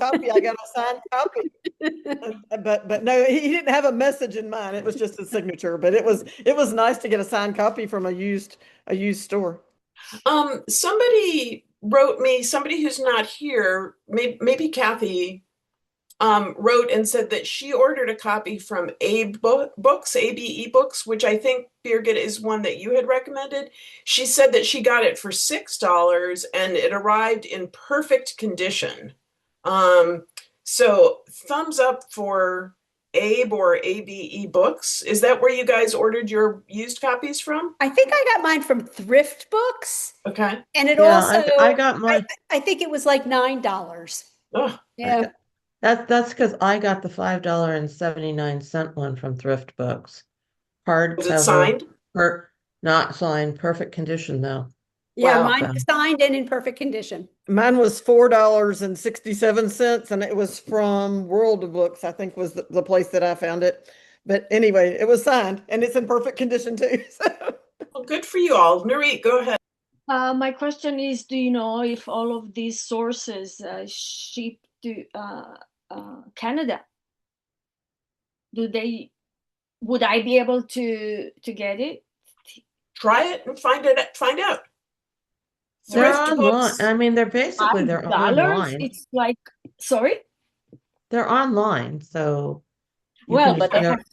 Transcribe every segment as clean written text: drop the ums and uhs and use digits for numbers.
copy. I got a signed copy. But no, he didn't have a message in mind. It was just a signature. But it was nice to get a signed copy from a used store. Somebody wrote me, somebody who's not here, maybe Kathy, wrote and said that she ordered a copy from Books, ABE Books, which I think, Birgit, is one that you had recommended. She said that she got it for $6 and it arrived in perfect condition. Um, so thumbs up for Abe or ABE Books. Is that where you guys ordered your used copies from? I think I got mine from Thrift Books, Okay. and it Yeah, also I got I my I think it was like $9. Oh, I Yeah. got that's because I got the $5.79 one from Thrift Books. was it Hardcover, signed? not signed, perfect condition though. Yeah, Wow. mine So, signed and in perfect condition. Mine was $4.67, and it was from World of Books, I think was the place that I found it. But anyway, it was signed and it's in perfect condition too. So. Well, good for you all. Nurit, go ahead. My question is, do you know if all of these sources ship to Canada? Do they, would I be able to get it? Try it and find out. they're Thrift online. books. I mean, they're $5? online. It's like, sorry? They're online, so you can Well, just but I go. have,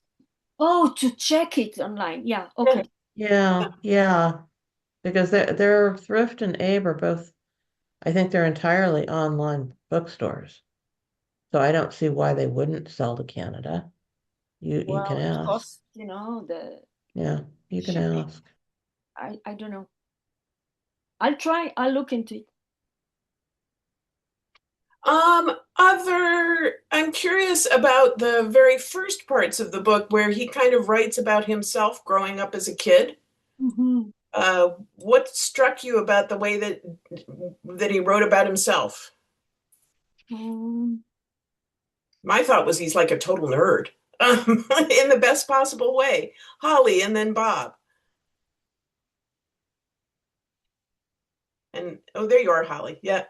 oh, to check it online. Yeah, Yeah. okay. Yeah, yeah, because they're Thrift and Abe are both. I think they're entirely online bookstores. So I don't see why they wouldn't sell to Canada. You can Well, it ask. costs, the Yeah, you can shipping. ask. I don't know. I'll try. I'll look into it. I'm curious about the very first parts of the book where he kind of writes about himself growing up as a kid. Mhm. What struck you about the way that he wrote about himself? Um, My thought was he's like a total nerd, in the best possible way. Holly and then Bob. And oh, there you are, Holly. Yeah.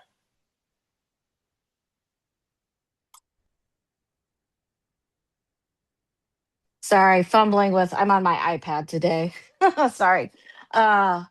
Sorry, fumbling with, I'm on my iPad today. Sorry. Uh,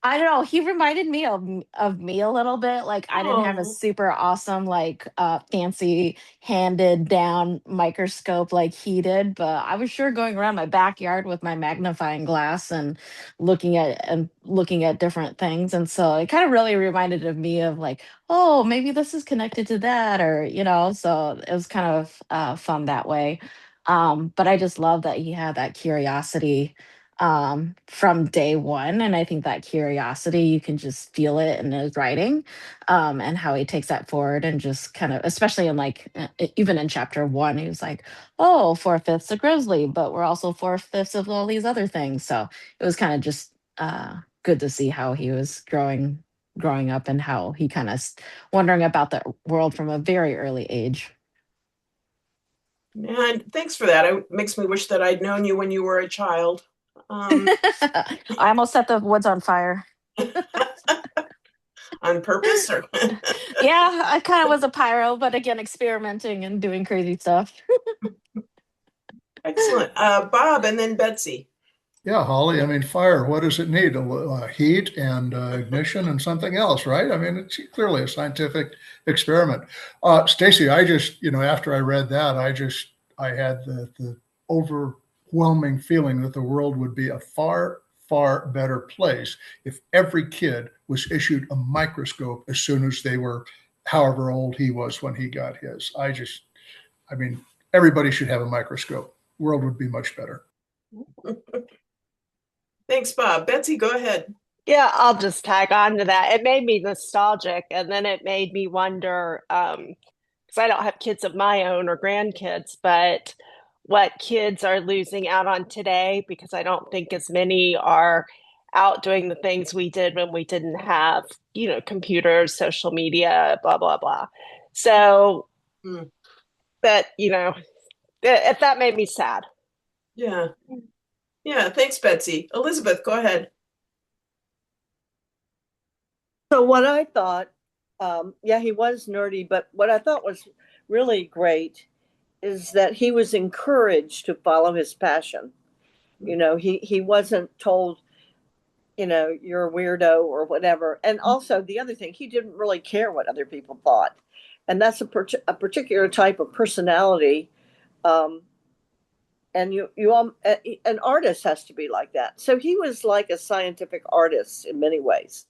I don't know. He reminded me of me a little bit. Like I didn't have a Oh, super awesome, like fancy handed down microscope like he did, but I was sure going around my backyard with my magnifying glass and looking at different things. And so it kind of really reminded of me of like, oh, maybe this is connected to that, or so it was kind of fun that way. But I just love that he had that curiosity from day one. And I think that curiosity, you can just feel it in his writing, and how he takes that forward and just kind of, especially in like, even in chapter one, he was like, oh, 4/5 of Grizzly, but we're also 4/5 of all these other things. So it was kind of just good to see how he was growing up and how he kind of wondering about the world from a very early age. man, thanks for that. It makes me wish that I'd known you when you were a child. Um, I almost set the woods on fire. on purpose or Yeah, I kind of was a pyro, but again, experimenting and doing crazy stuff. excellent. Bob and then Betsy. Yeah, Holly, I mean, fire, what does it need? Heat and ignition and something else, right? I mean, it's clearly a scientific experiment. Stacy, I just, after I read that, I had the overwhelming feeling that the world would be a far, far better place if every kid was issued a microscope as soon as they were however old he was when he got his. I mean, everybody should have a microscope. World would be much better. Thanks, Bob. Betsy, go ahead. Yeah, I'll just tag on to that. It made me nostalgic, and then it made me wonder, because I don't have kids of my own or grandkids, but what kids are losing out on today, because I don't think as many are out doing the things we did when we didn't have, computers, social media, blah, blah, blah. So Hmm. that, if that made me sad. Yeah. Yeah, thanks, Betsy. Elizabeth, go ahead. So what I thought Yeah, he was nerdy, but what I thought was really great is that he was encouraged to follow his passion. He wasn't told, you're a weirdo or whatever. And also the other thing, he didn't really care what other people thought. And that's a particular type of personality. Um, and an artist has to be like that. So he was like a scientific artist in many ways.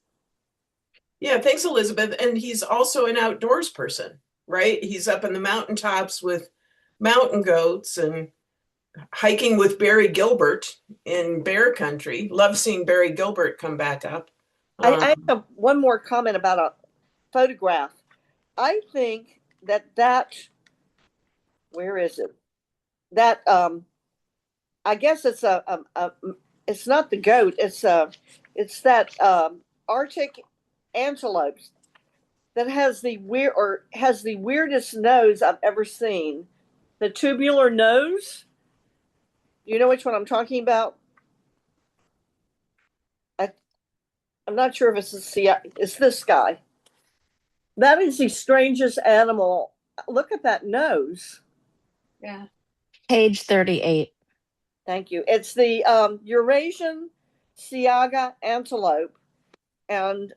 Yeah, thanks, Elizabeth. And he's also an outdoors person, right? He's up in the mountaintops with mountain goats and hiking with Barry Gilbert in bear country. Love seeing Barry Gilbert come back up. I have one more comment about a photograph. I think that where is it? That I guess it's it's not the goat. It's that Arctic antelope that has the weirdest nose I've ever seen. The tubular nose. You know which one I'm talking about? I'm not sure if it's this guy. That is the strangest animal. Look at that nose. Yeah. Page 38. Thank you. It's the Eurasian Siaga antelope. And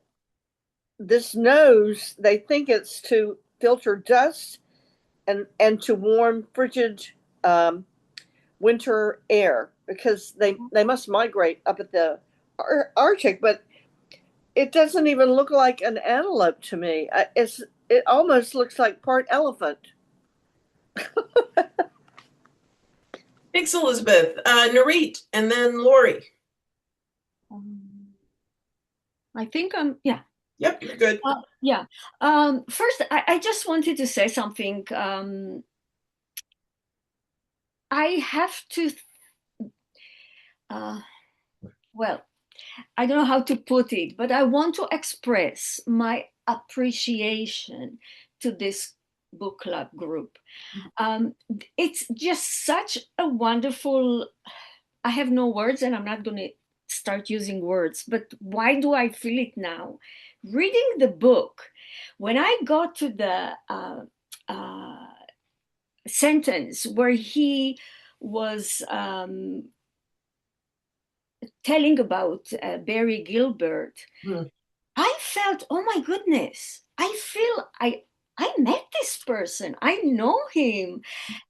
this nose, they think it's to filter dust and to warm frigid winter air, because they must migrate up at the Arctic, but it doesn't even look like an antelope to me. It almost looks like part elephant. Thanks, Elizabeth. Narit, and then Lori. I think yeah. Yep, you're good. Yeah. First, I just wanted to say something. I have to, well, I don't know how to put it, but I want to express my appreciation to this book club group. It's just such a wonderful, I have no words and I'm not going to start using words, but why do I feel it now? Reading the book, when I got to the sentence where he was telling about Barry Gilbert, I felt, oh my goodness, I feel I met this person. I know him.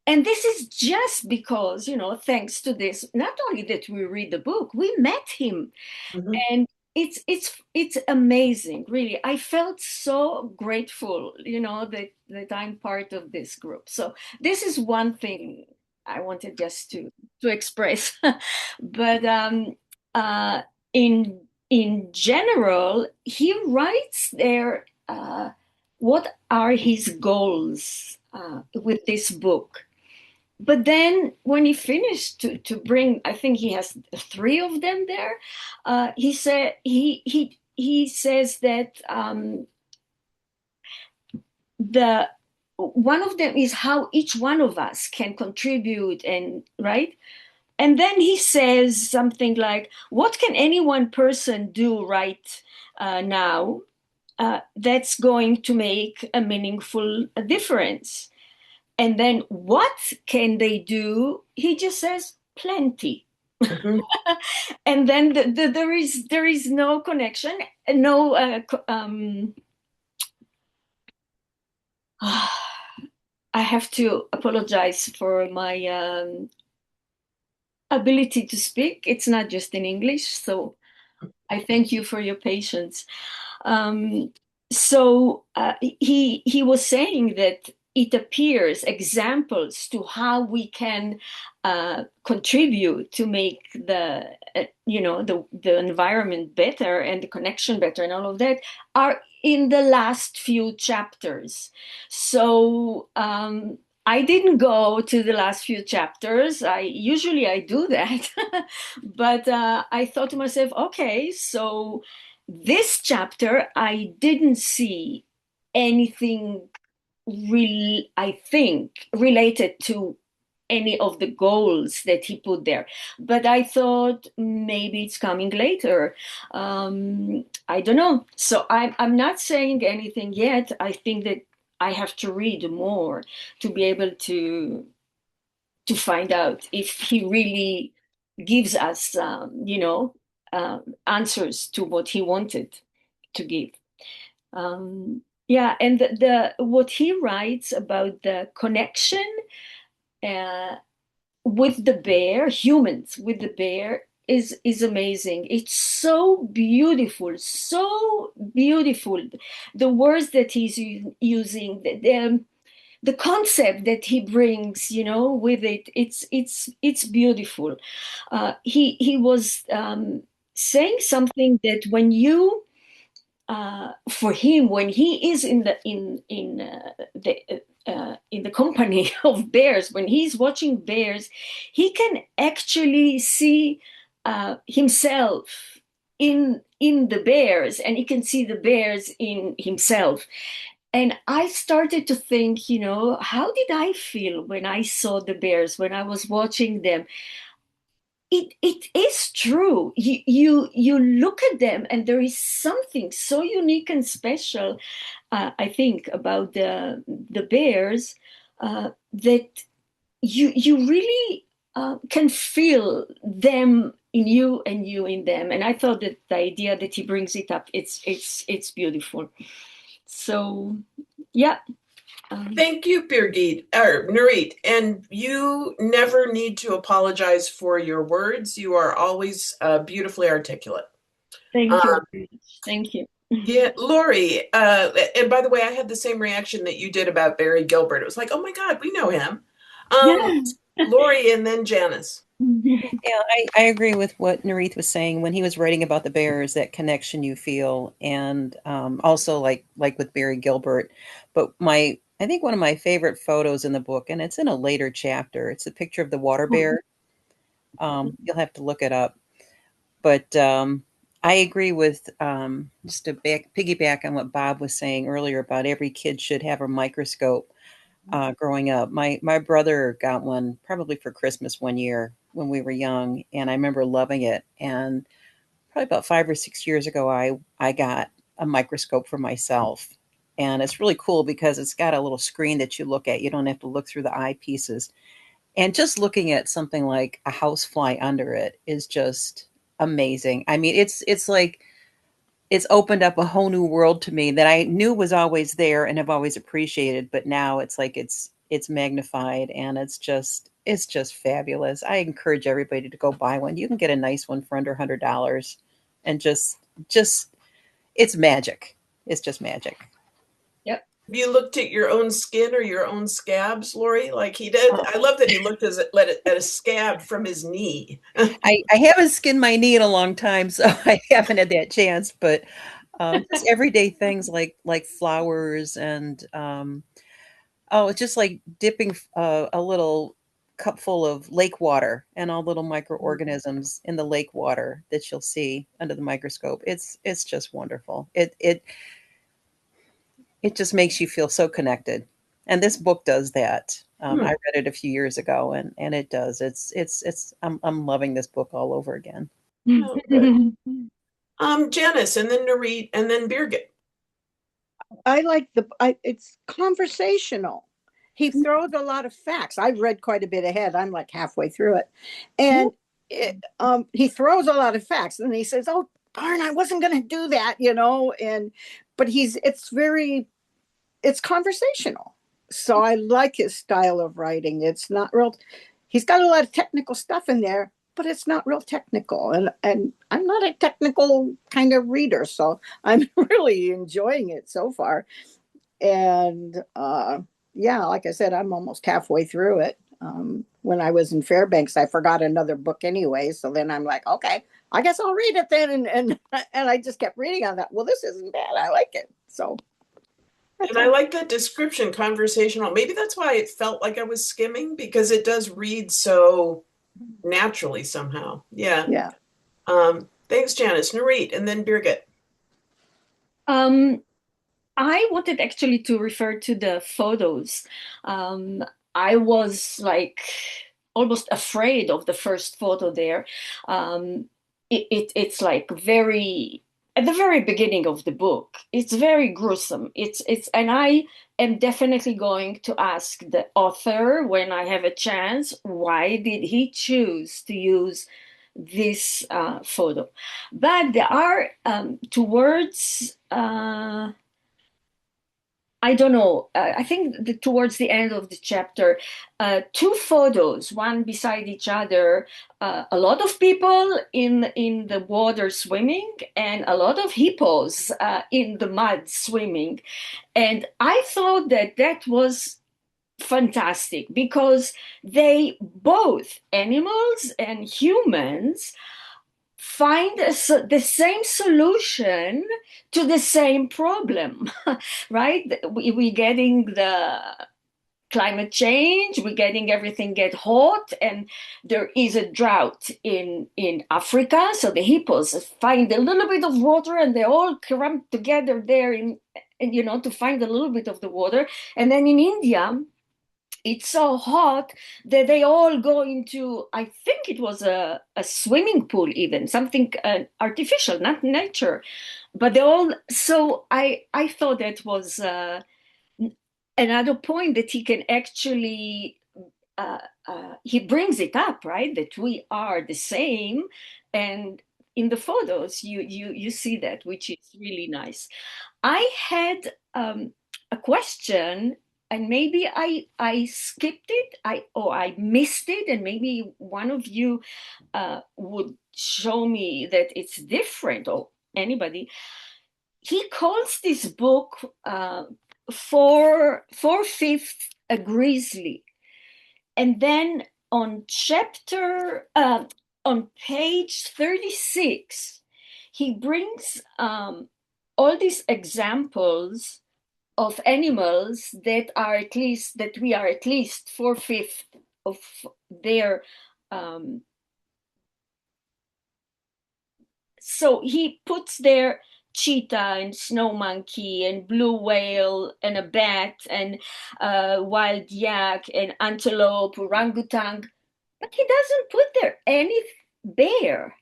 And this is just because, thanks to this, not only that we read the book, we met him. And it's amazing, really. I felt so grateful, that I'm part of this group. So this is one thing I wanted just to express. But in general, he writes there what are his goals with this book. But then when he finished to bring, I think he has 3 of them there. He said he says that the one of them is how each one of us can contribute, and right. And then he says something like, "What can any one person do right now that's going to make a meaningful difference?" And then what can they do? He just says plenty. And then there is no connection, no. I have to apologize for my ability to speak. It's not just in English, so I thank you for your patience. So he was saying that it appears examples to how we can contribute to make the environment better and the connection better and all of that are in the last few chapters. So I didn't go to the last few chapters. Usually I do that, but I thought to myself, okay, so this chapter I didn't see anything I think related to any of the goals that he put there. But I thought maybe it's coming later. I don't know. So I'm not saying anything yet. I think that I have to read more to be able to find out if he really gives us, answers to what he wanted to give. Yeah, and the what he writes about the connection uh, with the bear, humans with the bear, is amazing. It's so beautiful, so beautiful. The words that he's using, the concept that he brings, with it, it's beautiful. He was saying something that when you for him, when he is in the company of bears, when he's watching bears, he can actually see himself in the bears, and he can see the bears in himself. And I started to think, how did I feel when I saw the bears, when I was watching them? It is true. You look at them, and there is something so unique and special, I think, about the bears, that you really can feel them in you and you in them. And I thought that the idea that he brings it up, it's beautiful. So, yeah. Thank you, Birgit, or Nurit. And you never need to apologize for your words. You are always beautifully articulate. Thank you. Thank you. Yeah, Lori. And by the way, I had the same reaction that you did about Barry Gilbert. It was like, oh my God, we know him. Lori, and then Janice. Yeah, I agree with what Narith was saying when he was writing about the bears, that connection you feel, and also like with Barry Gilbert. But I think one of my favorite photos in the book, and it's in a later chapter, it's a picture of the water bear. You'll have to look it up. But I agree with, just to piggyback on what Bob was saying earlier about every kid should have a microscope. Growing up, my brother got one probably for Christmas one year when we were young, and I remember loving it. And probably about 5 or 6 years ago, I got a microscope for myself, and it's really cool because it's got a little screen that you look at. You don't have to look through the eyepieces, and just looking at something like a housefly under it is just amazing. I mean, it's like it's opened up a whole new world to me that I knew was always there and have always appreciated, but now it's like it's magnified, and it's just fabulous. I encourage everybody to go buy one. You can get a nice one for under $100, and just it's magic. It's just magic. Yep. Have you looked at your own skin or your own scabs, Lori, like he did? I love that he looked at a scab from his knee. I haven't skinned my knee in a long time, so I haven't had that chance. But just everyday things like flowers and it's just like dipping a little cup full of lake water and all little microorganisms in the lake water that you'll see under the microscope. It's just wonderful. It just makes you feel so connected. And this book does that. I read it a few years ago, and it does. I'm loving this book all over again. Oh, Janice, and then Nurit, and then Birgit. I like it's conversational. He throws a lot of facts. I've read quite a bit ahead. I'm like halfway through it. And he throws a lot of facts, and he says, oh, darn, I wasn't going to do that, but it's conversational. So I like his style of writing. It's not real. He's got a lot of technical stuff in there, but it's not real technical. And I'm not a technical kind of reader, so I'm really enjoying it so far. And like I said, I'm almost halfway through it. When I was in Fairbanks, I forgot another book anyway. So then I'm like, okay, I guess I'll read it then. And I just kept reading on that. Well, this isn't bad. I like it. So. And I like that description, conversational. Maybe that's why it felt like I was skimming, because it does read so naturally somehow. Yeah. Yeah. Thanks, Janice. Nurit, and then Birgit. I wanted actually to refer to the photos. I was like almost afraid of the first photo there. It's like very at the very beginning of the book. It's very gruesome. And I am definitely going to ask the author when I have a chance, why did he choose to use this photo? But there are towards I don't know. I think towards the end of the chapter, two photos, one beside each other. A lot of people in the water swimming, and a lot of hippos in the mud swimming. And I thought that that was fantastic because they both animals and humans find the same solution to the same problem, right? We're getting the climate change, we're getting everything get hot, and there is a drought in Africa. So the hippos find a little bit of water, and they all cramp together there to find a little bit of the water. And then in India, it's so hot that they all go into, I think it was a swimming pool, even something artificial, not nature. But they all, so I thought that was another point that he can actually, he brings it up, right? That we are the same. And in the photos, you see that, which is really nice. I had a question, and maybe I skipped it, I missed it, and maybe one of you would show me that it's different, or anybody. He calls this book Four-Fifths a Grizzly, and then on page 36, he brings all these examples of animals that we are at least 4/5 of their so he puts there cheetah and snow monkey and blue whale and a bat and wild yak and antelope, orangutan, but he doesn't put there any bear,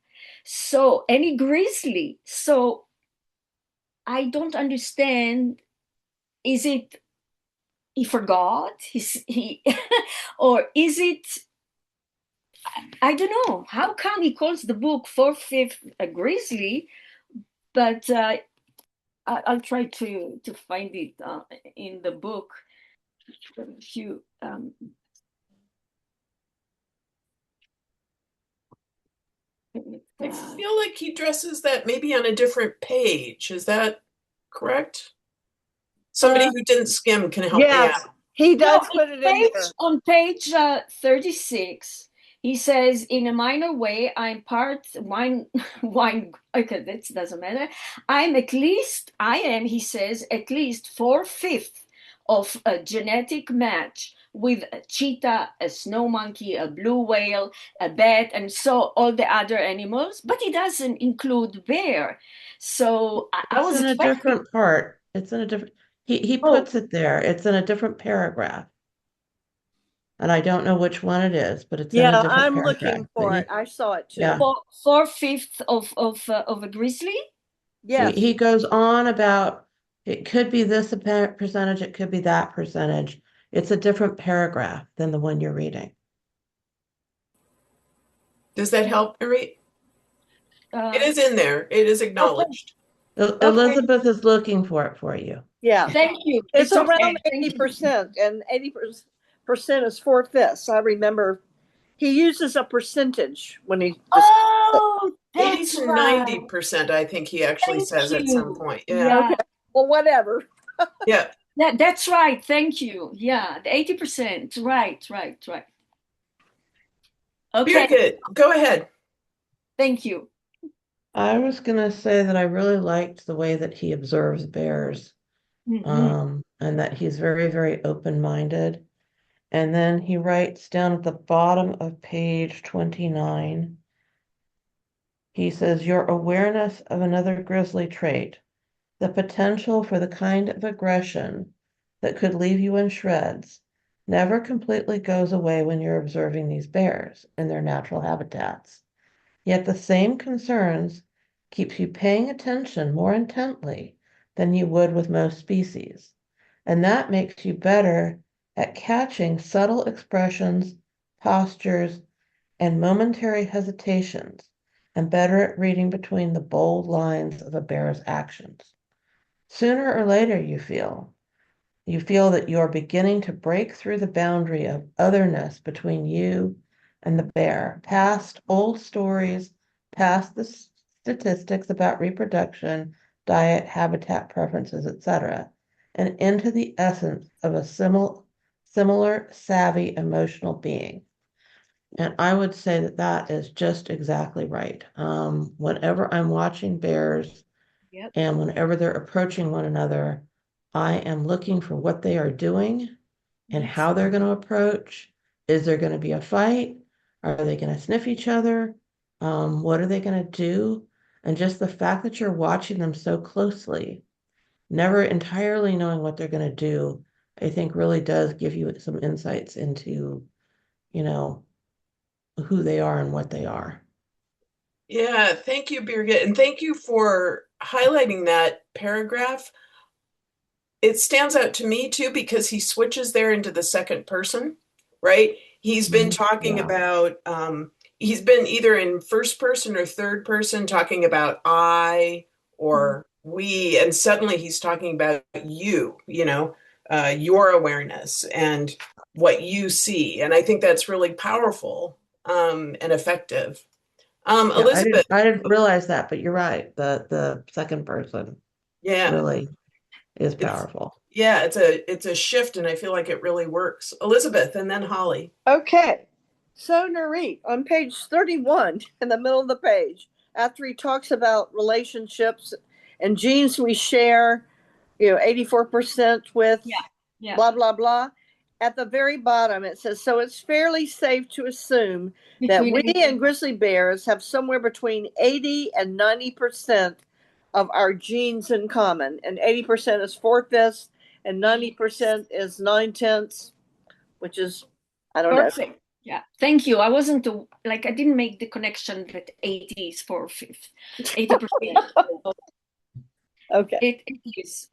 so any grizzly. So I don't understand. Is it he forgot? He or is it? I don't know. How come he calls the book Four-Fifths a Grizzly? But I'll try to find it in the book. If you I feel like he dresses that maybe on a different page. Is that correct? Somebody who didn't skim can help me Yes, out. he does put it in there. On page 36, he says, in a minor way, I'm part wine, okay, that doesn't matter. I am, he says, at least 4/5 of a genetic match with a cheetah, a snow monkey, a blue whale, a bat, and so all the other animals, but he doesn't include bear. So I was in a different part. It's in a different, he puts it there. It's in a different paragraph. And I don't know which one it is, but it's in a different I'm paragraph. looking for it. I saw it too. Yeah. 4/5 of a grizzly? Yes. He goes on about it could be this percentage, it could be that percentage. It's a different paragraph than the one you're reading. Does that help, Marie? It is in there. It is acknowledged. Okay. Elizabeth is looking for it for you. Yeah. Thank you. It's around 80%, and 80% is 4/5. I remember he uses a percentage when he. Oh, 80 to 90%, I think he actually says at some point. Yeah. Okay. Well, whatever. Yeah. That's right. Thank you. Yeah, the 80%. Right. Okay. Very good. Go ahead. Thank you. I was gonna say that I really liked the way that he observes bears, and that he's very, very open-minded. And then he writes down at the bottom of page 29, he says, your awareness of another grizzly trait, the potential for the kind of aggression that could leave you in shreds, never completely goes away when you're observing these bears in their natural habitats. Yet the same concerns keeps you paying attention more intently than you would with most species. And that makes you better at catching subtle expressions, postures, and momentary hesitations, and better at reading between the bold lines of a bear's actions. Sooner or later, you feel that you're beginning to break through the boundary of otherness between you and the bear, past old stories, past the statistics about reproduction, diet, habitat preferences, etc., and into the essence of a similar savvy emotional being. And I would say that that is just exactly right. Whenever I'm watching bears Yep. and whenever they're approaching one another, I am looking for what they are doing and Yes. how they're going to approach. Is there going to be a fight? Are they going to sniff each other? What are they going to do? And just the fact that you're watching them so closely, never entirely knowing what they're going to do, I think really does give you some insights into, you know, who they are and what they are. Yeah, thank you, Birgit, and thank you for highlighting that paragraph. It stands out to me too because he switches there into the second person, right? He's been talking Yeah. about, he's been either in first person or third person talking about I or we, and suddenly he's talking about you know, your awareness and what you see. And I think that's really powerful, and effective. Yeah, Elizabeth, I didn't realize that, but you're right. The second person yeah, really is it's powerful. yeah, it's a shift, and I feel like it really works. Elizabeth, and then Holly. Okay. So Narit, on page 31, in the middle of the page, after he talks about relationships and genes we share, 84% with Yeah. blah, blah, blah. At the very bottom, it says, so it's fairly safe to assume that we and grizzly bears have somewhere between 80 and 90% of our genes in common. And 80% is 4/5, and 90% is 9/10, which is, I don't know. Perfect. Yeah. Thank you. I wasn't I didn't make the connection that 80 is 4/5, 80%. Okay. It is.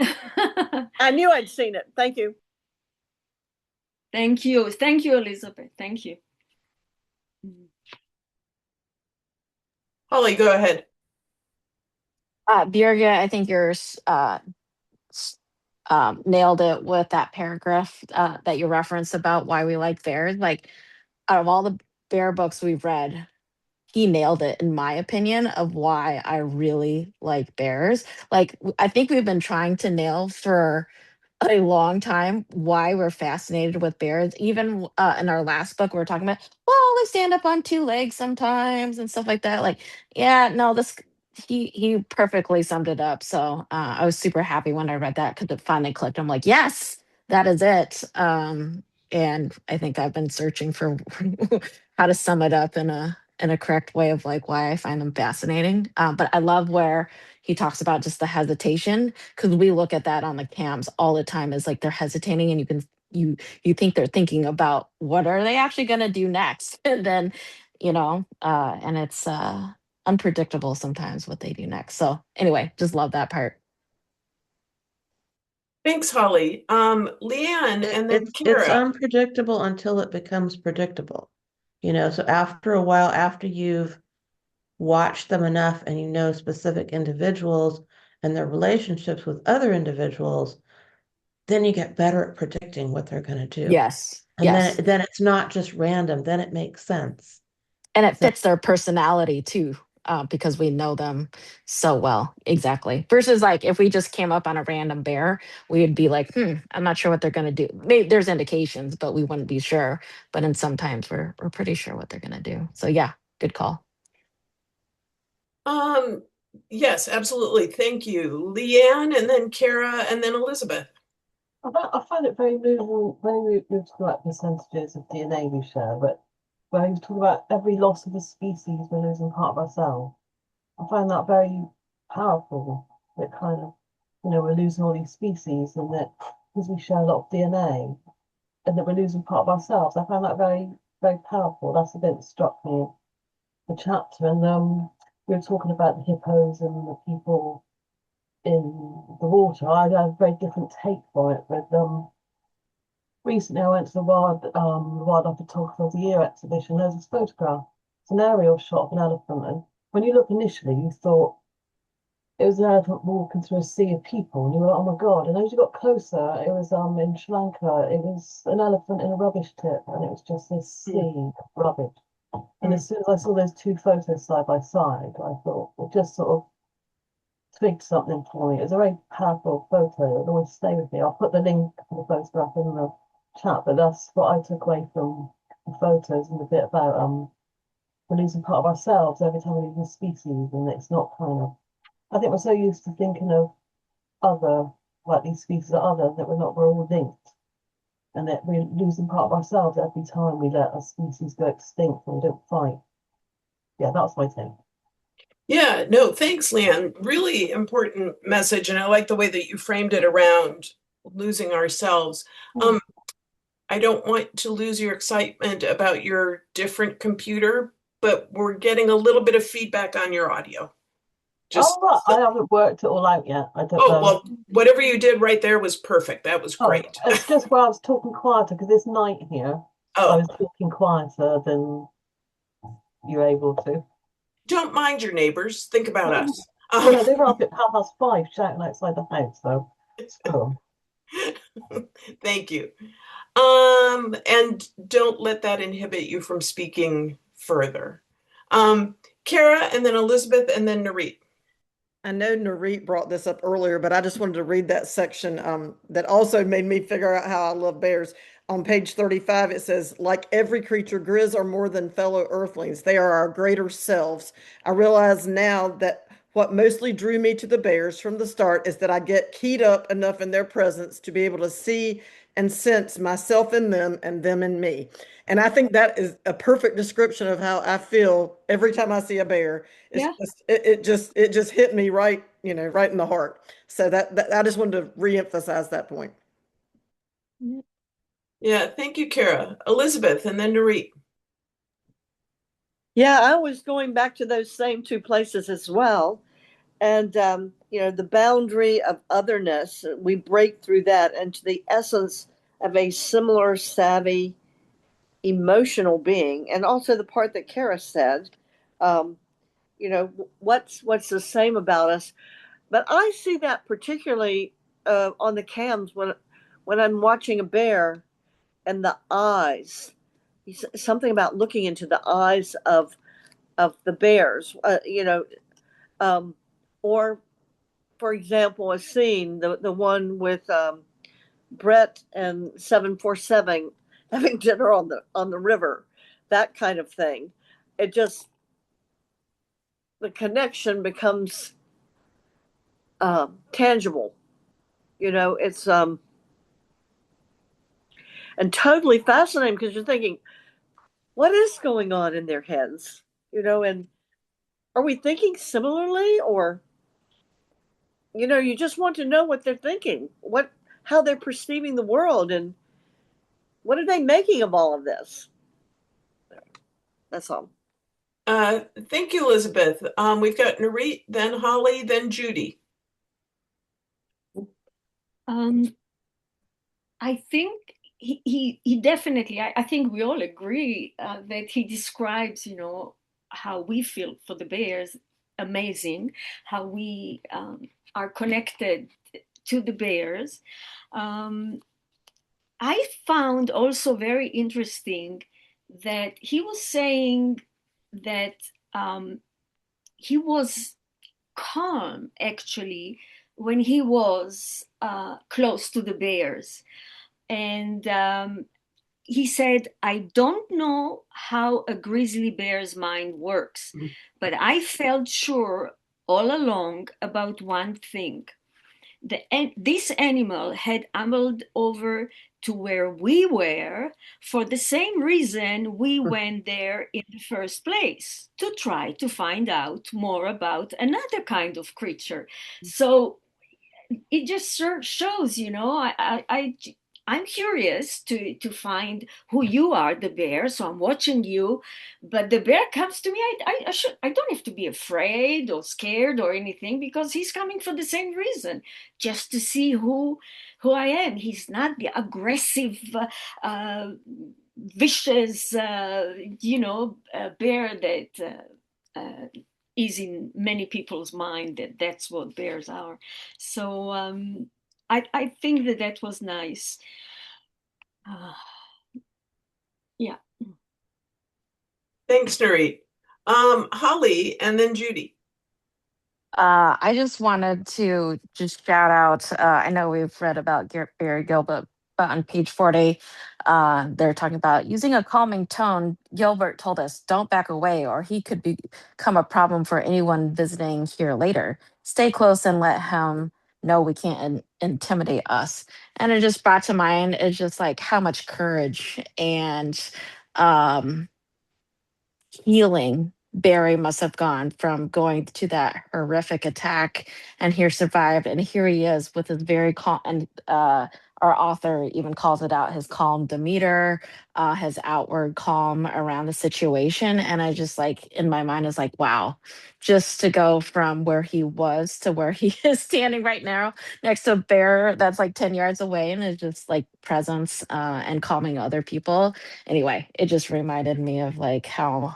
I knew I'd seen it. Thank you. Thank you. Thank you, Elizabeth. Thank you. Holly, go ahead. Birgit, I think you're nailed it with that paragraph that you referenced about why we like bears. Like, out of all the bear books we've read, he nailed it in my opinion of why I really like bears. Like, I think we've been trying to nail for a long time why we're fascinated with bears. Even in our last book, we were talking about, well, they stand up on two legs sometimes and stuff like that. Like, yeah, no, this he perfectly summed it up. So I was super happy when I read that because it finally clicked. I'm like, yes, that is it. And I think I've been searching for how to sum it up in a correct way of like why I find them fascinating. But I love where he talks about just the hesitation because we look at that on the cams all the time as like they're hesitating and you think they're thinking about what are they actually going to do next and then and it's unpredictable sometimes what they do next. So anyway, just love that part. Thanks, Holly. Leanne, and then It's Kara. unpredictable until it becomes predictable. So after a while, after you've watched them enough and you know specific individuals and their relationships with other individuals, then you get better at predicting what they're going to do. Yes. And then it's not just random, then it makes sense. And it fits their personality too, because we know them so well. Exactly. Versus like if we just came up on a random bear, we would be like, I'm not sure what they're going to do. Maybe there's indications, but we wouldn't be sure. But in sometimes we're pretty sure what they're going to do. So yeah, good call. Yes, absolutely. Thank you. Leanne, and then Kara, and then Elizabeth. I find it very moving to like percentages of DNA we share, but when you talk about every loss of a species, we're losing part of ourselves. I find that very powerful. That kind of, we're losing all these species, and that because we share a lot of DNA, and that we're losing part of ourselves. I found that very, very powerful. That's the bit that struck me in the chapter. And we were talking about the hippos and the people in the water. I had a very different take for it. But recently I went to the Wildlife Photographer of the Year exhibition. There's this photograph. It's an aerial shot of an elephant, and when you look initially, you thought it was an elephant walking through a sea of people, and you were like, oh my God. And as you got closer, it was in Sri Lanka, it was an elephant in a rubbish tip, and it was just this sea of rubbish. And as soon as I saw those two photos side by side, I thought it just sort of twigged something for me. It was a very powerful photo. It'll always stay with me. I'll put the link to the photograph in the chat, but that's what I took away from the photos and the bit about we're losing part of ourselves every time we lose a species, and it's not kind of, I think we're so used to thinking of other, like these species are other, that we're all linked, and that we're losing part of ourselves every time we let a species go extinct and we don't fight. Yeah, that's my take. Yeah, no, thanks, Leanne. Really important message, and I like the way that you framed it around losing ourselves. I don't want to lose your excitement about your different computer, but we're getting a little bit of feedback on your audio. Just right. I haven't worked it all out yet. I don't know. Well, whatever you did right there was perfect. That was great. It's just where I was talking quieter because it's night here. I was talking quieter than you're able to. Don't mind your neighbors. Think about us. Yeah, they were up at 5:30 shouting outside the house, so it's cool. Thank you. And don't let that inhibit you from speaking further. Kara, and then Elizabeth, and then Narit. I know Narit brought this up earlier, but I just wanted to read that section that also made me figure out how I love bears. On page 35, it says, like every creature, Grizz are more than fellow earthlings. They are our greater selves. I realize now that what mostly drew me to the bears from the start is that I get keyed up enough in their presence to be able to see and sense myself in them and them in me. And I think that is a perfect description of how I feel every time I see a bear. It just hit me right, right in the heart. So that I just wanted to reemphasize that point. Yeah, thank you, Kara. Elizabeth, and then Narit. Yeah, I was going back to those same two places as well. And, the boundary of otherness, we break through that into the essence of a similar, savvy, emotional being. And also the part that Kara said, what's the same about us? But I see that particularly on the cams when I'm watching a bear and the eyes, something about looking into the eyes of the bears, or for example, a scene, the one with Brett and 747 having dinner on the river, that kind of thing. It just, the connection becomes tangible. It's and totally fascinating because you're thinking, what is going on in their heads? And are we thinking similarly, or you just want to know what they're thinking, how they're perceiving the world, and what are they making of all of this? That's all. Thank you, Elizabeth. We've got Narit, then Holly, then Judy. I think he definitely, I think we all agree that he describes, how we feel for the bears, amazing, how we are connected to the bears. I found also very interesting that he was saying that he was calm actually when he was close to the bears. And he said, I don't know how a grizzly bear's mind works, but I felt sure all along about one thing. This animal had ambled over to where we were for the same reason we went there in the first place, to try to find out more about another kind of creature. So it just shows, I'm curious to find who you are, the bear. So I'm watching you, but the bear comes to me. I don't have to be afraid or scared or anything because he's coming for the same reason, just to see who I am. He's not the aggressive, vicious, bear that is in many people's mind that that's what bears are. So I think that was nice. Uh, yeah. Thanks, Nuri. Holly, and then Judy. I just wanted to just shout out. I know we've read about Barry Gilbert, but on page 40, they're talking about using a calming tone. Gilbert told us, "Don't back away, or he could become a problem for anyone visiting here later. Stay close and let him know we can't intimidate us." And it just brought to mind is just like how much courage and um, healing Barry must have gone from going to that horrific attack, and he survived, and here he is with his very calm, and our author even calls it out, his calm demeanor, his outward calm around the situation. And I just like in my mind is like, wow, just to go from where he was to where he is standing right now next to a bear that's like 10 yards away, and is just like presence and calming other people. Anyway, it just reminded me of like how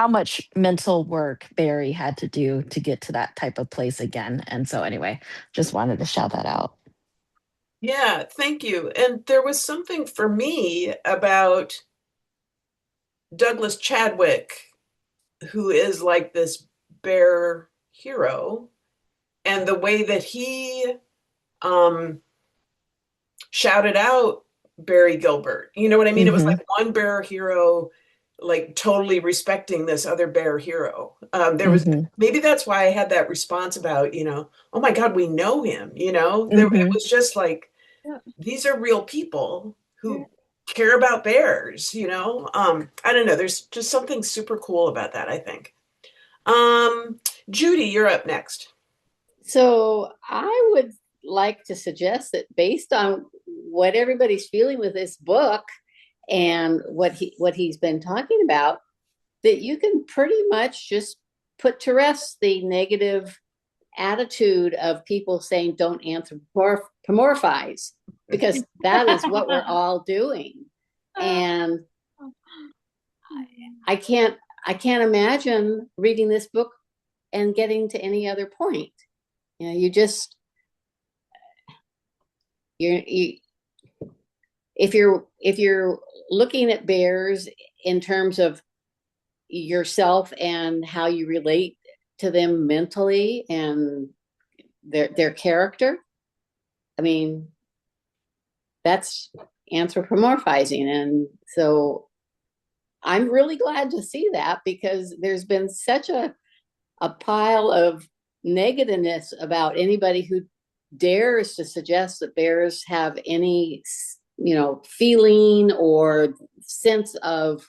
much mental work Barry had to do to get to that type of place again. And so anyway, just wanted to shout that out. Yeah, thank you. And there was something for me about Douglas Chadwick, who is like this bear hero, and the way that he shouted out Barry Gilbert. You know what I mean? It was like one bear hero like totally respecting this other bear hero. There was maybe that's why I had that response about, oh my God, we know him, it was just like, these are real people who care about bears, I don't know. There's just something super cool about that, I think. Judy, you're up next. So I would like to suggest that based on what everybody's feeling with this book and what he's been talking about, that you can pretty much just put to rest the negative attitude of people saying don't anthropomorphize, because that is what we're all doing. And I can't imagine reading this book and getting to any other point. You just if you're looking at bears in terms of yourself and how you relate to them mentally and their character, I mean, that's anthropomorphizing. And so I'm really glad to see that, because there's been such a pile of negativeness about anybody who dares to suggest that bears have any feeling or sense of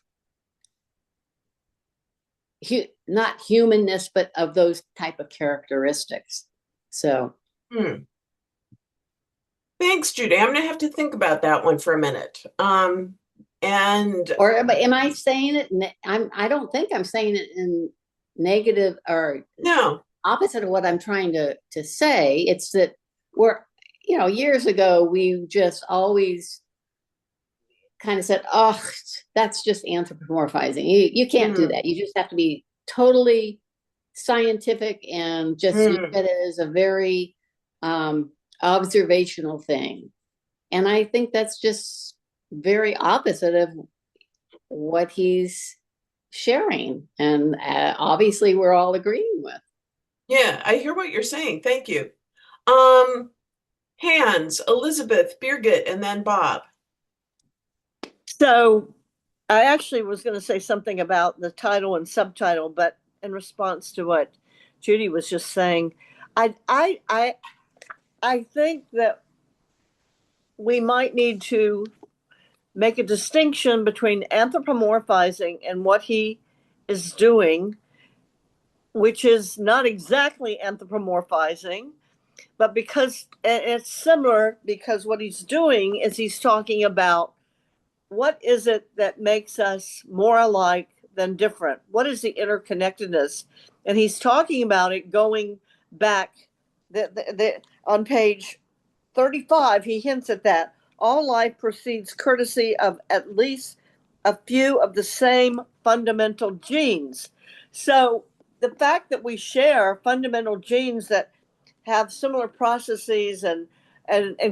not humanness, but of those type of characteristics. So Thanks, Judy. I'm gonna have to think about that one for a minute. Or am I saying it? I don't think I'm saying it in negative or no, opposite of what I'm trying to say. It's that we're, years ago, we just always kind of said, oh, that's just anthropomorphizing. You can't do that. You just have to be totally scientific and just look at it as a very observational thing. And I think that's just very opposite of what he's sharing. And obviously we're all agreeing with. Yeah, I hear what you're saying. Thank you. Hans, Elizabeth, Birgit, and then Bob. So I actually was going to say something about the title and subtitle, but in response to what Judy was just saying, I think that we might need to make a distinction between anthropomorphizing and what he is doing, which is not exactly anthropomorphizing, but because it's similar, because what he's doing is he's talking about what is it that makes us more alike than different? What is the interconnectedness? And he's talking about it going back on page 35. He hints at that. All life proceeds courtesy of at least a few of the same fundamental genes. So the fact that we share fundamental genes that have similar processes and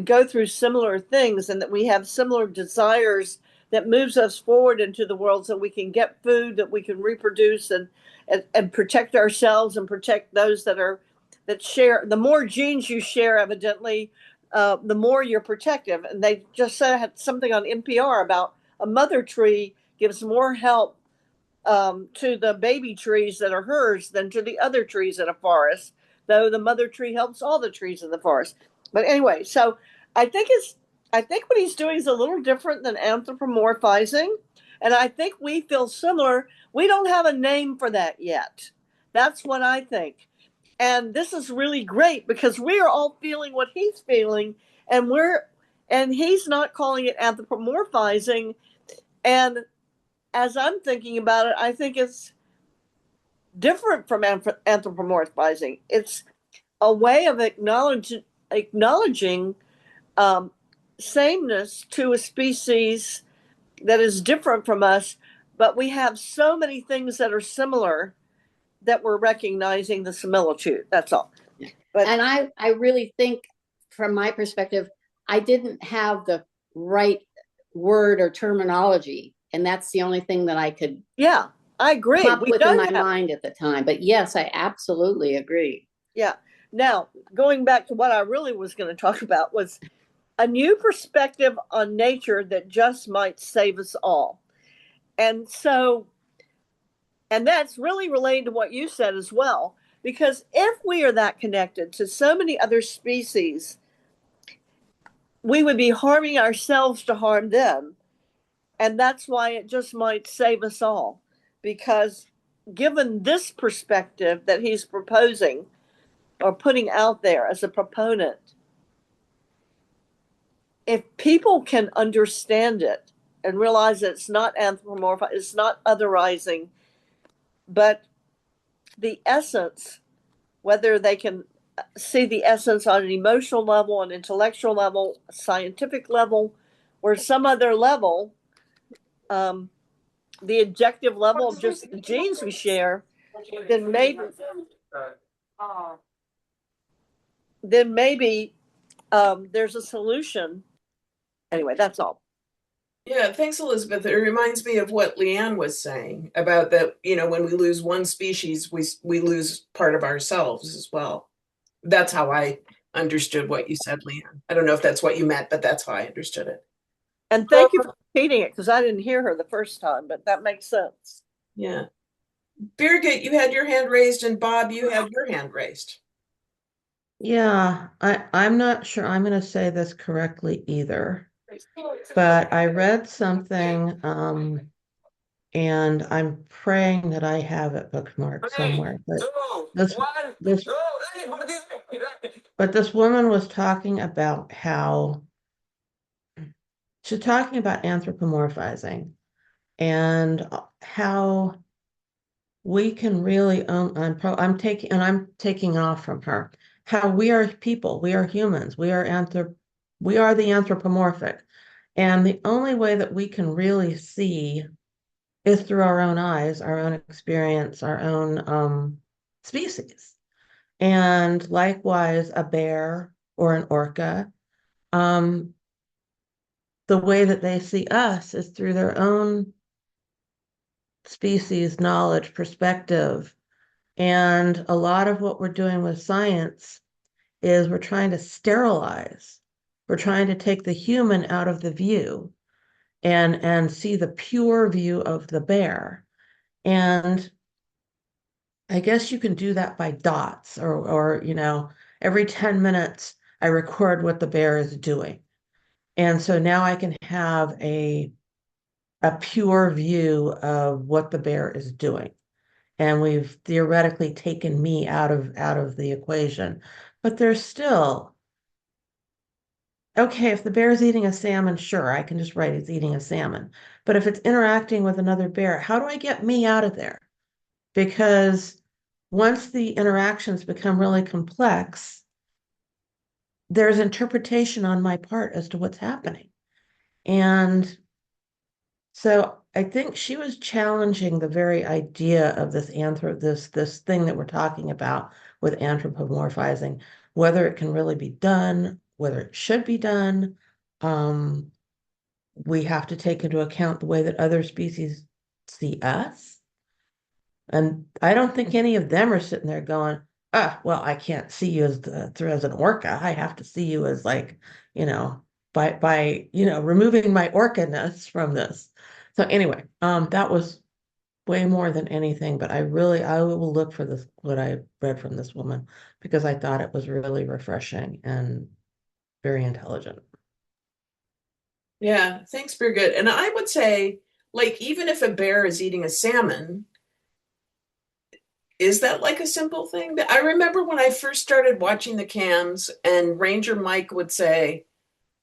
go through similar things, and that we have similar desires that moves us forward into the world so we can get food, that we can reproduce and protect ourselves and protect those that share. The more genes you share, evidently, the more you're protective. And they just said something on NPR about a mother tree gives more help to the baby trees that are hers than to the other trees in a forest, though the mother tree helps all the trees in the forest. But anyway, so I think what he's doing is a little different than anthropomorphizing. And I think we feel similar. We don't have a name for that yet. That's what I think. And this is really great because we are all feeling what he's feeling, and he's not calling it anthropomorphizing. And as I'm thinking about it, I think it's different from anthropomorphizing. It's a way of acknowledging sameness to a species that is different from us, but we have so many things that are similar that we're recognizing the similitude. That's all. But And I really think, from my perspective, I didn't have the right word or terminology. And that's the only thing that I could yeah, I agree. come up We with in don't my have, mind at the time. But yes, I absolutely agree. yeah. Now, going back to what I really was going to talk about was a new perspective on nature that just might save us all. And so, and that's really related to what you said as well, because if we are that connected to so many other species, we would be harming ourselves to harm them. And that's why it just might save us all. Because given this perspective that he's proposing or putting out there as a proponent, if people can understand it and realize that it's not anthropomorphic, it's not otherizing, but the essence, whether they can see the essence on an emotional level, an intellectual level, a scientific level, or some other level, the objective level of just the genes we share, then maybe there's a solution. Anyway, that's all. Yeah, thanks, Elizabeth. It reminds me of what Leanne was saying about that, when we lose one species, we lose part of ourselves as well. That's how I understood what you said, Leanne. I don't know if that's what you meant, but that's how I understood it. And thank you for repeating it, because I didn't hear her the first time, but that makes sense. Yeah. Birgit, you had your hand raised, and Bob, you had your hand raised. Yeah, I'm not sure I'm going to say this correctly either, but I read something, and I'm praying that I have it bookmarked somewhere. But this woman was talking about how she's talking about anthropomorphizing and how we can really I'm taking off from her, how we are people, we are humans, we are the anthropomorphic, and the only way that we can really see is through our own eyes, our own experience, our own species. And likewise, a bear or an orca, the way that they see us is through their own species, knowledge, perspective. And a lot of what we're doing with science is we're trying to sterilize. We're trying to take the human out of the view and see the pure view of the bear. And I guess you can do that by dots or every 10 minutes I record what the bear is doing. And so now I can have a pure view of what the bear is doing. And we've theoretically taken me out of the equation. but there's still, okay, if the bear's eating a salmon, sure, I can just write it's eating a salmon. But if it's interacting with another bear, how do I get me out of there? Because once the interactions become really complex, there's interpretation on my part as to what's happening. And so I think she was challenging the very idea of this thing that we're talking about with anthropomorphizing, whether it can really be done, whether it should be done. Um, we have to take into account the way that other species see us. And I don't think any of them are sitting there going, ah, well, I can't see you as an orca. I have to see you as like, you know, by removing my orca-ness from this. So anyway, that was way more than anything, but I will look for this, what I read from this woman, because I thought it was really refreshing and very intelligent. Yeah, thanks, Birgit. And I would say, like, even if a bear is eating a salmon, is that like a simple thing? I remember when I first started watching the cams and Ranger Mike would say,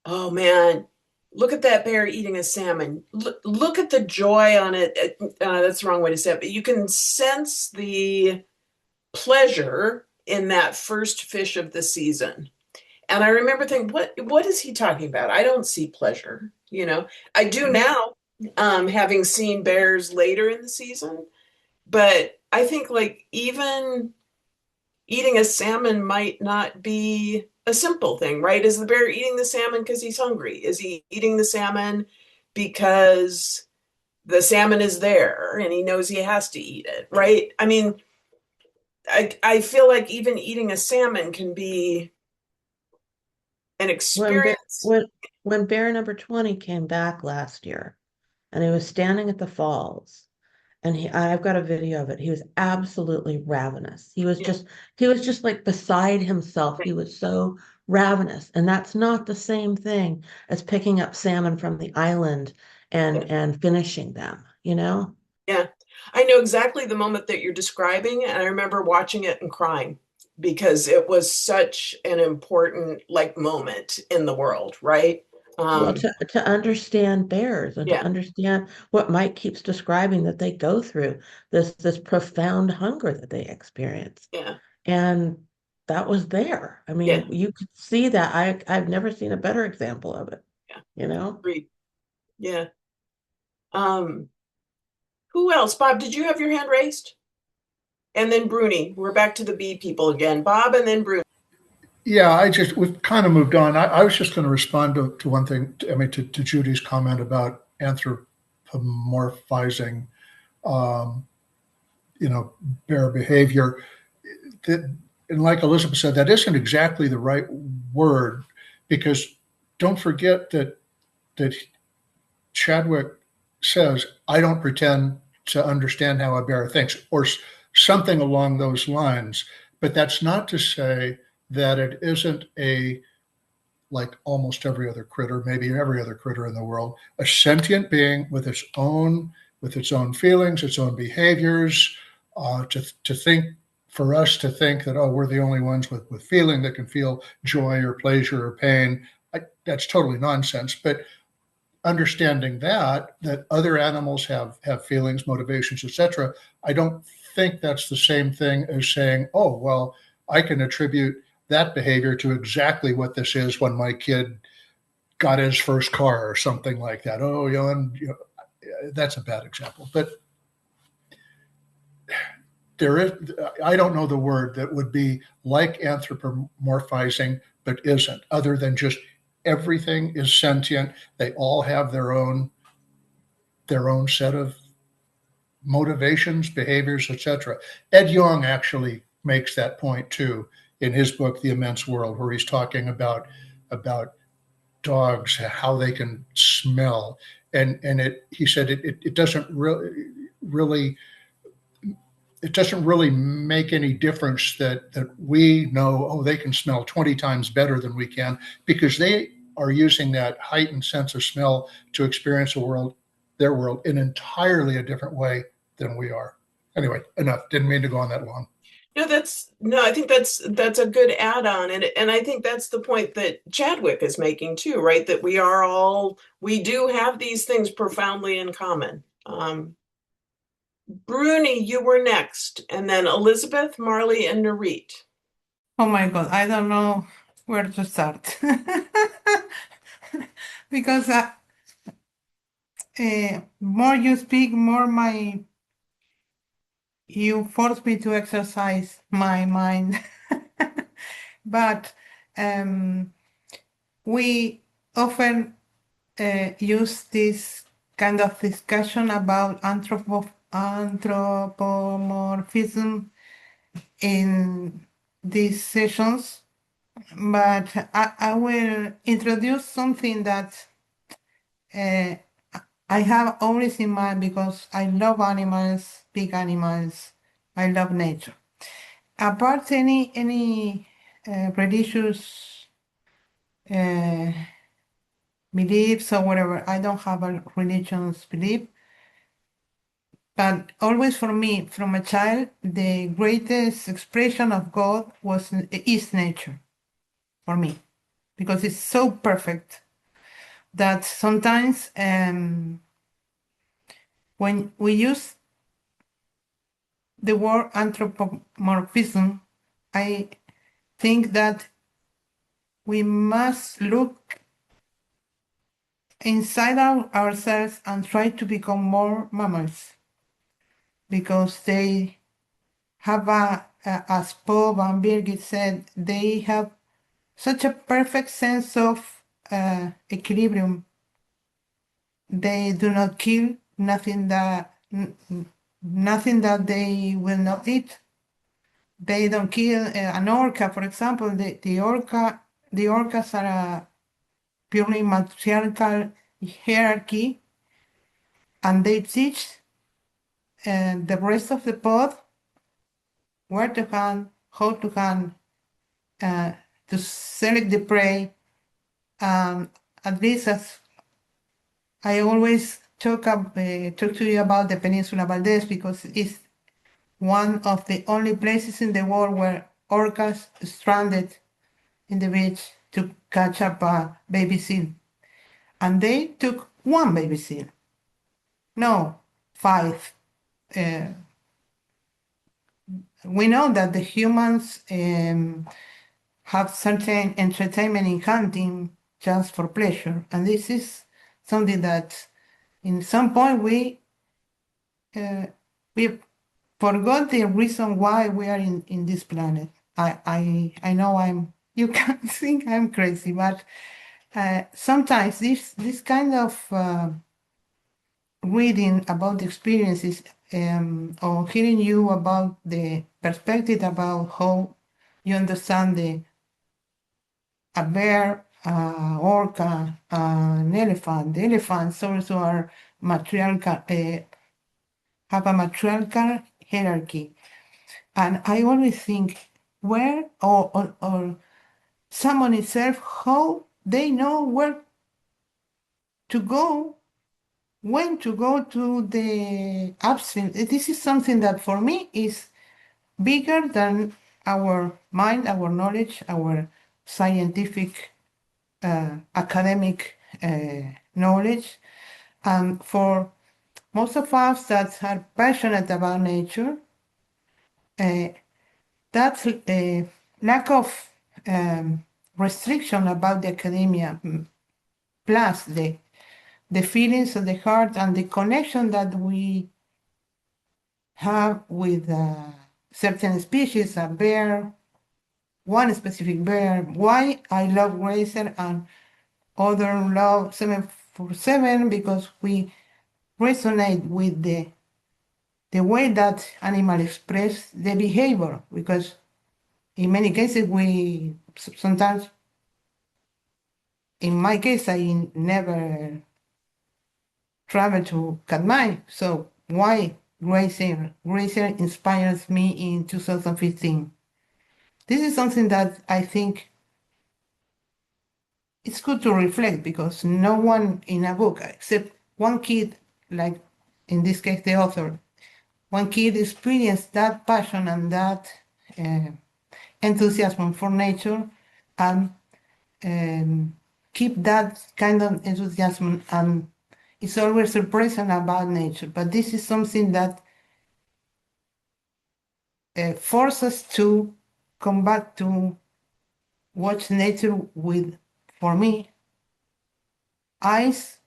oh man, look at that bear eating a salmon. Look at the joy on it. That's the wrong way to say it, but you can sense the pleasure in that first fish of the season. And I remember thinking, what is he talking about? I don't see pleasure. I do now, having seen bears later in the season, but I think like even eating a salmon might not be a simple thing, right? Is the bear eating the salmon because he's hungry? Is he eating the salmon because the salmon is there and he knows he has to eat it, right? I mean, I feel like even eating a salmon can be an experience. When bear number 20 came back last year and he was standing at the falls, and I've got a video of it. He was absolutely ravenous. He was just like beside himself. He was so ravenous. And that's not the same thing as picking up salmon from the island and finishing them, you know? Yeah. I know exactly the moment that you're describing, and I remember watching it and crying because it was such an important like moment in the world, right? Well, to understand bears and to Yeah. understand what Mike keeps describing that they go through, this profound hunger that they experience. Yeah. And that was there. I Yeah. mean, you could see that. I've never seen a better example of it, Yeah. you know? Agreed. Yeah. Who else? Bob, did you have your hand raised? And then Bruni. We're back to the bee people again. Bob and then Bruni. Yeah, we've kind of moved on. I was just going to respond to one thing, to Judy's comment about anthropomorphizing, um, bear behavior. That, and like Elizabeth said, that isn't exactly the right word, because don't forget that Chadwick says, I don't pretend to understand how a bear thinks, or something along those lines. But that's not to say that it isn't like almost every other critter, maybe every other critter in the world, a sentient being with its own feelings, its own behaviors. To think, for us to think that, oh, we're the only ones with feeling that can feel joy or pleasure or pain, that's totally nonsense. But understanding that other animals have feelings, motivations, etc., I don't think that's the same thing as saying, oh, well, I can attribute that behavior to exactly what this is when my kid got his first car or something like that. Oh, that's a bad example. But there is, I don't know the word that would be like anthropomorphizing, but isn't, other than just everything is sentient. They all have their own set of motivations, behaviors, etc. Ed Yong actually makes that point too in his book, The Immense World, where he's talking about dogs, how they can smell. And he said it doesn't really it doesn't really make any difference that we know, oh, they can smell 20 times better than we can, because they are using that heightened sense of smell to experience their world in entirely a different way than we are. Anyway, enough. Didn't mean to go on that long. No, I think that's a good add-on, and I think that's the point that Chadwick is making too, right? That we do have these things profoundly in common. Bruni, you were next, and then Elizabeth, Marley, and Narit. Oh my God, I don't know where to start. Because more you speak, more you force me to exercise my mind. But we often use this kind of discussion about anthropomorphism in these sessions, but I will introduce something that I have always in mind because I love animals, big animals. I love nature. Apart any religious beliefs or whatever, I don't have a religious belief. But always for me, from a child, the greatest expression of God is nature for me, because it's so perfect that sometimes when we use the word anthropomorphism, I think that we must look inside ourselves and try to become more mammals, because they have as Poe Van Birgit said, they have such a perfect sense of equilibrium. They do not kill nothing that they will not eat. They don't kill an orca, for example. The orcas are a purely matriarchal hierarchy, and they teach the rest of the pod where to hunt, how to hunt, to select the prey. At least as I always talk to you about the Peninsula Valdez, because it's one of the only places in the world where orcas stranded in the beach to catch up a baby seal. And they took one baby seal. No, 5. We know that the humans have certain entertainment in hunting just for pleasure. And this is something that in some point we forgot the reason why we are in this planet. I know you can think I'm crazy, but sometimes this kind of reading about the experiences or hearing you about the perspective about how you understand a bear, orca, an elephant. The elephants also are matriarchal, have a matriarchal hierarchy. And I always think where or someone itself, how they know where to go, when to go to the upstream. This is something that for me is bigger than our mind, our knowledge, our scientific, academic knowledge. And for most of us that are passionate about nature, that lack of restriction about the academia, plus the feelings of the heart and the connection that we have with certain species, a bear, one specific bear, why I love Racer and other love 747, because we resonate with the way that animal express the behavior, because in many cases we sometimes, in my case, I never travel to Katmai, so why Racer inspires me in 2015. This is something that I think it's good to reflect, because no one in a book, except one kid, like in this case the author, one kid experienced that passion and that uh, enthusiasm for nature and keep that kind of enthusiasm. And it's always surprising about nature, but this is something that forces to come back to watch nature with, for me, eyes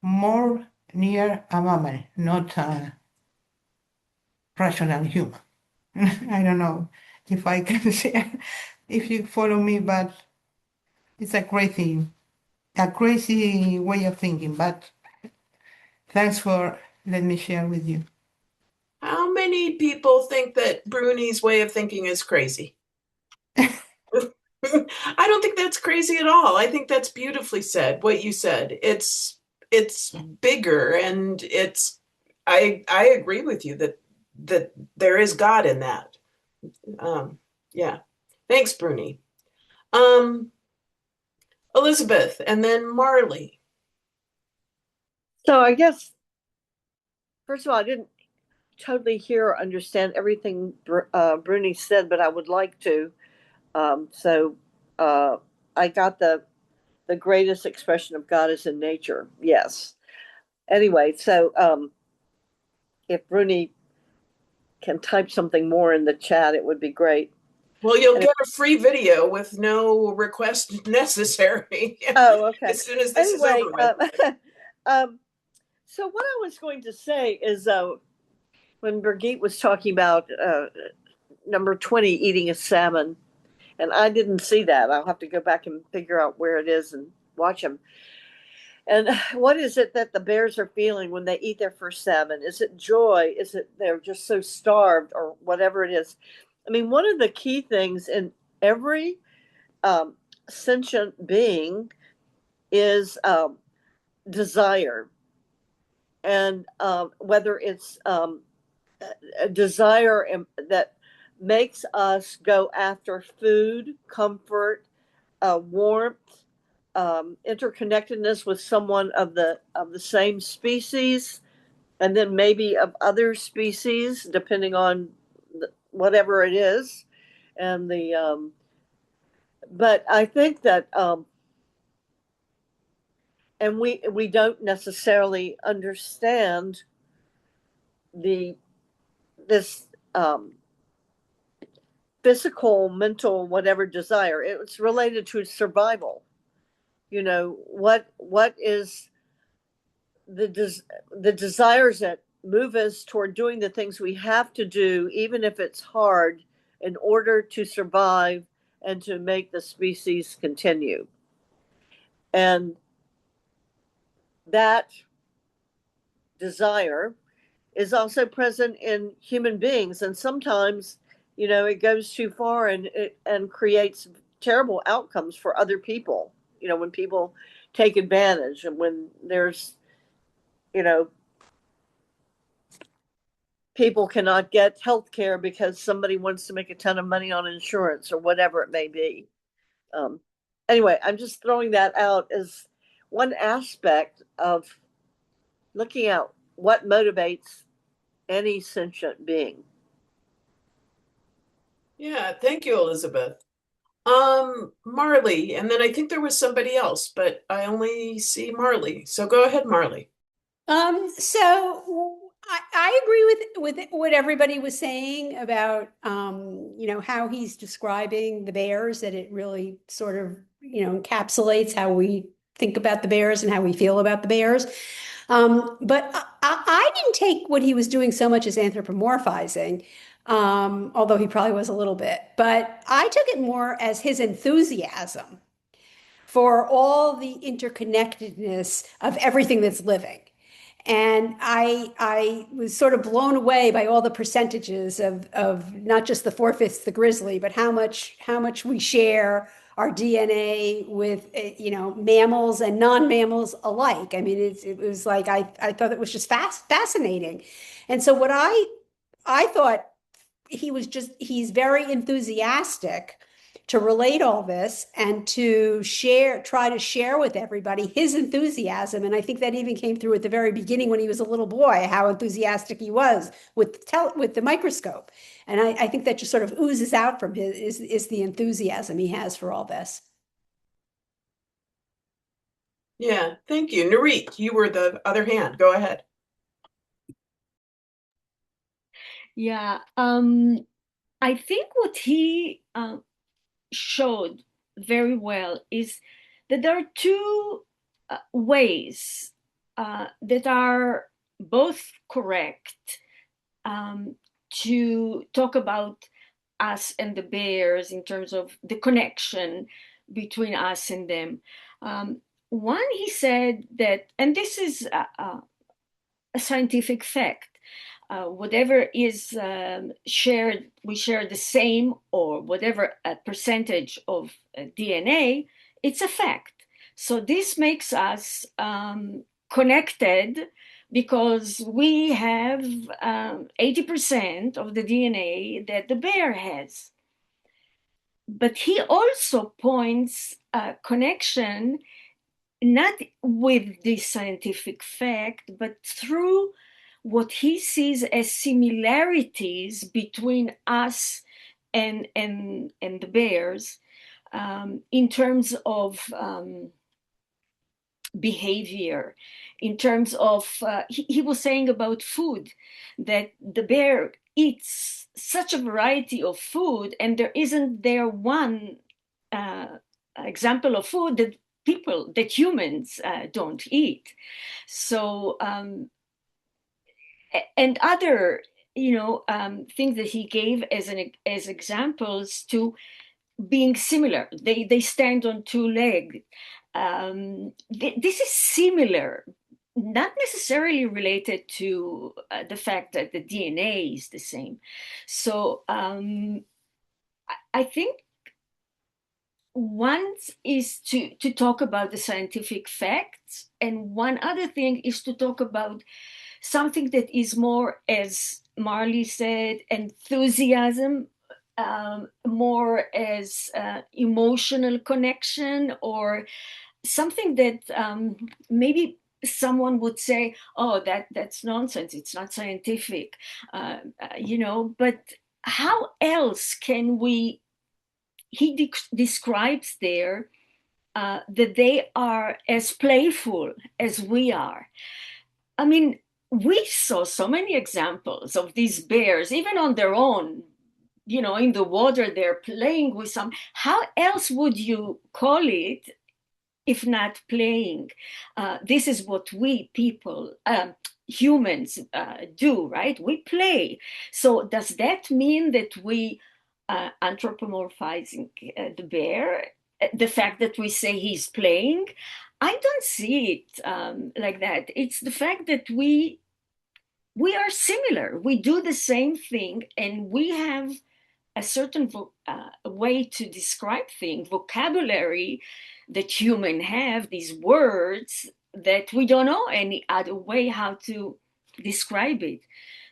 more near a mammal, not a rational human. I don't know if I can share, if you follow me, but it's a crazy way of thinking. But thanks for letting me share with you. How many people think that Bruni's way of thinking is crazy? I don't think that's crazy at all. I think that's beautifully said, what you said. It's bigger and I agree with you that there is God in that. Yeah. Thanks, Bruni. Elizabeth and then Marley. So I guess, first of all, I didn't totally hear or understand everything Bruni said, but I would like to. So I got the greatest expression of God is in nature. Yes. Anyway, so if Bruni can type something more in the chat, it would be great. Well, you'll get a free video with no request necessary. Oh, okay. As soon as this is over with. So what I was going to say is when Birgit was talking about number 20 eating a salmon, and I didn't see that. I'll have to go back and figure out where it is and watch them. And what is it that the bears are feeling when they eat their first salmon? Is it joy? Is it they're just so starved or whatever it is? I mean, one of the key things in every sentient being is desire. And whether it's a desire that makes us go after food, comfort, warmth, interconnectedness with someone of the same species, and then maybe of other species, depending on whatever it is, and the. But I think that, and we don't necessarily understand this physical, mental, whatever desire. It's related to survival. You know, what is the desires that move us toward doing the things we have to do, even if it's hard, in order to survive and to make the species continue. And that desire is also present in human beings, and sometimes, you know, it goes too far and creates terrible outcomes for other people. You know, when people take advantage, and when there's, you know, people cannot get health care because somebody wants to make a ton of money on insurance or whatever it may be. Anyway, I'm just throwing that out as one aspect of looking at what motivates any sentient being. Yeah, thank you, Elizabeth. Marley, and then I think there was somebody else, but I only see Marley. So go ahead, Marley. So I agree with what everybody was saying about you know, how he's describing the bears, that it really sort of, you know, encapsulates how we think about the bears and how we feel about the bears. But I didn't take what he was doing so much as anthropomorphizing, although he probably was a little bit, but I took it more as his enthusiasm for all the interconnectedness of everything that's living. And I was sort of blown away by all the percentages of not just the 4/5 the grizzly, but how much we share our DNA with, you know, mammals and non-mammals alike. I mean, it was like I thought it was just fascinating. And so what I thought he's very enthusiastic to relate all this and to try to share with everybody his enthusiasm. And I think that even came through at the very beginning when he was a little boy, how enthusiastic he was with the microscope. And I think that just sort of oozes out from his is the enthusiasm he has for all this. Yeah, thank you. Narit, you were the other hand. Go ahead. Yeah, I think what he showed very well is that there are two ways that are both correct to talk about us and the bears in terms of the connection between us and them. One, he said that, and this is a scientific fact, whatever is shared, we share the same, or whatever percentage of DNA, it's a fact. So this makes us connected because we have 80% of the DNA that the bear has. But he also points a connection not with this scientific fact, but through what he sees as similarities between us and the bears in terms of behavior, in terms of, he was saying about food, that the bear eats such a variety of food, and there isn't there one example of food that humans don't eat. So, and other, things that he gave as examples to being similar. They stand on two legs. This is similar, not necessarily related to the fact that the DNA is the same. So I think one is to talk about the scientific facts, and one other thing is to talk about something that is more, as Marley said, enthusiasm, more as emotional connection, or something that maybe someone would say, oh, that's nonsense, it's not scientific, but how else can we, he describes there that they are as playful as we are. I mean, we saw so many examples of these bears, even on their own, in the water, they're playing with some. How else would you call it if not playing? This is what we people, humans, do, right? We play. So does that mean that we anthropomorphizing the bear? The fact that we say he's playing? I don't see it like that. It's the fact that we are similar. We do the same thing, and we have a certain way to describe things, vocabulary that humans have, these words that we don't know any other way how to describe it.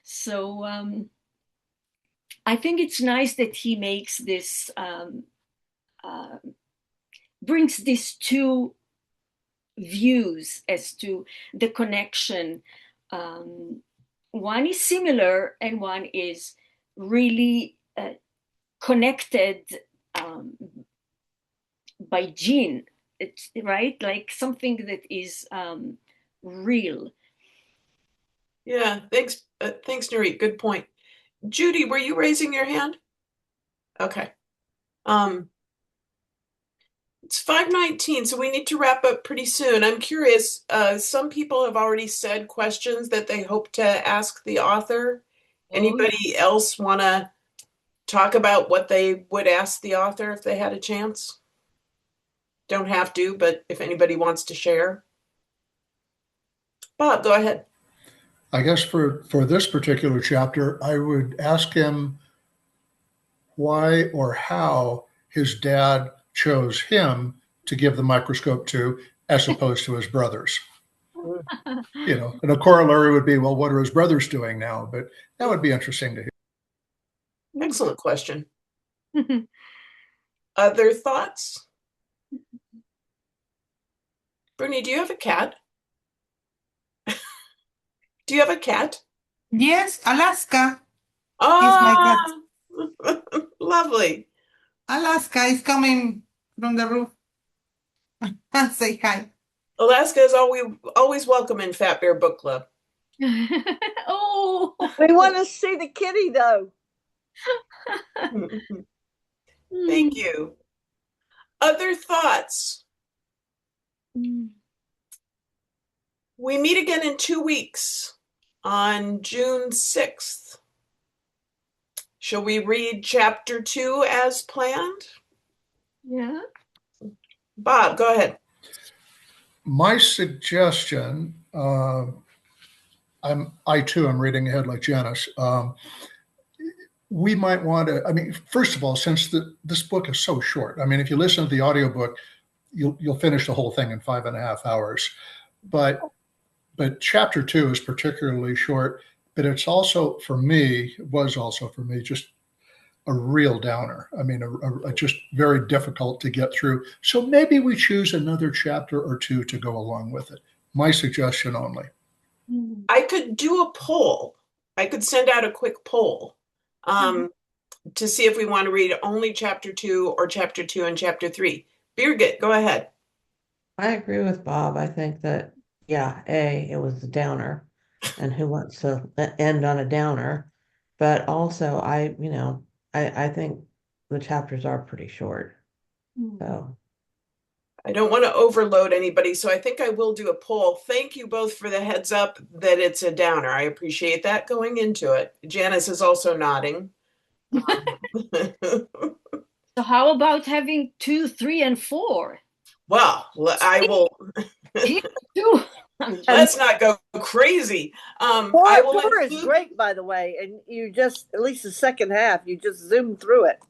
So I think it's nice that he makes this, brings these two views as to the connection. One is similar and one is really connected by gene, right? Like something that is real. Yeah, thanks, Narit. Good point. Judy, were you raising your hand? Okay. It's 5:19, so we need to wrap up pretty soon. I'm curious, some people have already said questions that they hope to ask the author. Anybody else want to talk about what they would ask the author if they had a chance? Don't have to, but if anybody wants to share. Bob, go ahead. I guess for this particular chapter, I would ask him why or how his dad chose him to give the microscope to, as opposed to his brothers. And a corollary would be, well, what are his brothers doing now? But that would be interesting to hear. Excellent question. Other thoughts? Bernie, do you have a cat? Do you have a cat? Yes, Alaska is my cat. Ah, lovely. Alaska is coming from the roof. Say hi. Alaska is always welcome in Fat Bear Book Club. Oh, We want to see the kitty though. Thank you. Other thoughts? We meet again in 2 weeks on June 6th. Shall we read chapter 2 as planned? yeah. Bob, go ahead. My suggestion, I too am reading ahead like Janice. We might want to, I mean, first of all, since this book is so short, I mean, if you listen to the audiobook, you'll finish the whole thing in 5.5 hours. But chapter 2 is particularly short, but it's also for me, just a real downer. I mean, a just very difficult to get through. So maybe we choose another chapter or two to go along with it. My suggestion only. I could do a poll. I could send out a quick poll to see if we want to read only chapter 2 or chapter 2 and chapter 3. Birgit, go ahead. I agree with Bob. I think that, yeah, it was a downer, and who wants to end on a downer? But also, I think the chapters are pretty short. So, I don't want to overload anybody, so I think I will do a poll. Thank you both for the heads up that it's a downer. I appreciate that going into it. Janice is also nodding. So how about having 2, 3, and 4? Well, I will. Let's not go crazy. I will Four is include. great, by the way, and you just at least the second half, you just zoom through it.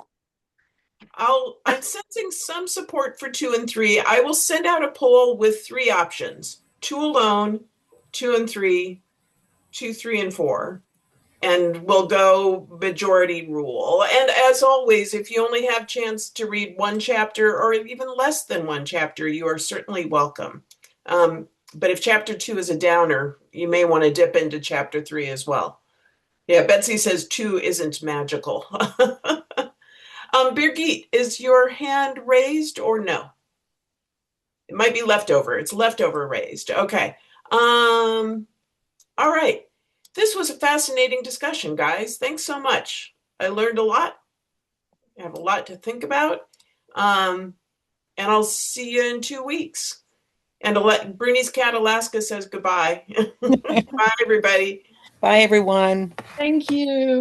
I'm sensing some support for 2 and 3. I will send out a poll with 3 options: 2 alone, 2 and 3, 2, 3, and 4. And we'll go majority rule. And as always, if you only have chance to read 1 chapter or even less than 1 chapter, you are certainly welcome. But if chapter 2 is a downer, you may want to dip into chapter 3 as well. Yeah, Betsy says 2 isn't magical. Birgit, is your hand raised or no? It might be leftover. It's leftover raised. Okay. All right. This was a fascinating discussion, guys. Thanks so much. I learned a lot. I have a lot to think about. And I'll see you in 2 weeks. And Bruni's cat Alaska says goodbye. Bye, everybody. Bye, everyone. Thank you.